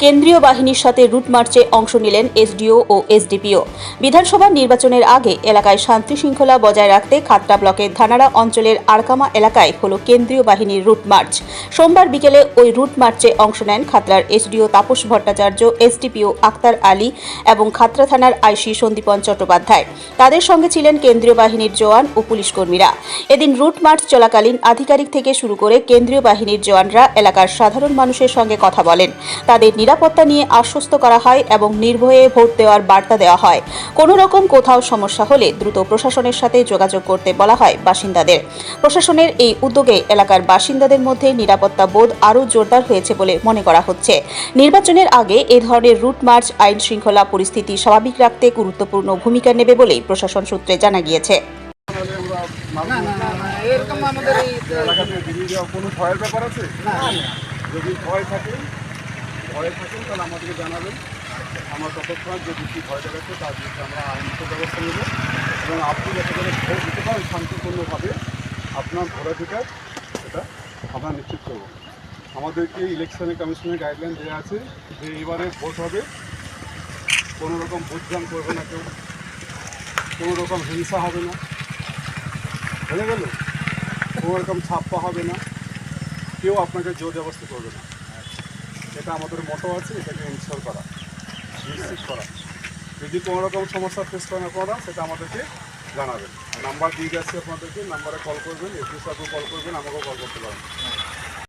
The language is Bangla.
কেন্দ্রীয় বাহিনীর সাথে রুট মার্চে অংশ নিলেন এসডিও ও এসডিপিও। বিধানসভা নির্বাচনের আগে এলাকায় শান্তি শৃঙ্খলা বজায় রাখতে খাতড়া ব্লকের ধানাড়া অঞ্চলের আরকামা এলাকায় হল কেন্দ্রীয় বাহিনীর রুট মার্চ। সোমবার বিকেলে ওই রুট মার্চে অংশ নেন খাতড়ার এসডিও তাপস ভট্টাচার্য, এসডিপিও আক্তার আলী এবং খাতড়া থানার আইসি সন্দীপন চট্টোপাধ্যায়। তাদের সঙ্গে ছিলেন কেন্দ্রীয় বাহিনীর জওয়ান ও পুলিশ কর্মীরা। এদিন রুট মার্চ চলাকালীন আধিকারিক থেকে শুরু করে কেন্দ্রীয় বাহিনীর জওয়ানরা এলাকার সাধারণ মানুষের সঙ্গে কথা বলেন। তাদের নিরাপত্তা নিয়ে আশ্বস্ত করা হয় এবং নির্ভয়ে ভোট দেওয়ার বার্তা দেওয়া হয়। কোনো রকম কোথাও সমস্যা হলে দ্রুত প্রশাসনের সাথে যোগাযোগ করতে বলা হয় বাসিন্দাদের। প্রশাসনের এই উদ্যোগে এলাকার বাসিন্দাদের মধ্যে নিরাপত্তা বোধ আরও জোরদার হয়েছে বলে মনে করা হচ্ছে। নির্বাচনের আগে এ ধরনের রুট মার্চ আইন শৃঙ্খলা পরিস্থিতি স্বাভাবিক রাখতে গুরুত্বপূর্ণ ভূমিকা নেবে বলেই প্রশাসন সূত্রে জানা গিয়েছে। যদি ভয় থাকেন তাহলে আমাদেরকে জানাবেন। আমরা ততক্ষণ যে বেশি ভয় দেখাচ্ছে তার বিরুদ্ধে আমরা আইনগত ব্যবস্থা নেব এবং আপনি যাতে করে ভোট দিতে পারেন শান্তিপূর্ণভাবে আপনার ভোটাধিকার সেটা আমরা নিশ্চিত করব। আমাদেরকে ইলেকশনে কমিশনের গাইডলাইন দেওয়া আছে যে এবারে ভোট হবে, কোনো রকম বুঝজাম করবে না কেউ, কোনো রকম হিংসা হবে না, হয়ে গেল কোনো রকম ছাপ্পা হবে না, কেউ আপনাকে জোর জবরদস্তি করবে না। এটা আমাদের মোটো আছে, এটাকে ইনশিওর করা, নিশ্চিত করা। যদি কোনো রকম সমস্যা ফেস করেন আপনারা সেটা আমাদেরকে জানাবেন। নাম্বার দিয়ে যাচ্ছি আপনাদেরকে, নাম্বারে কল করবেন, এসপি সাহেবকেও কল করবেন, আমাকেও কল করতে পারেন।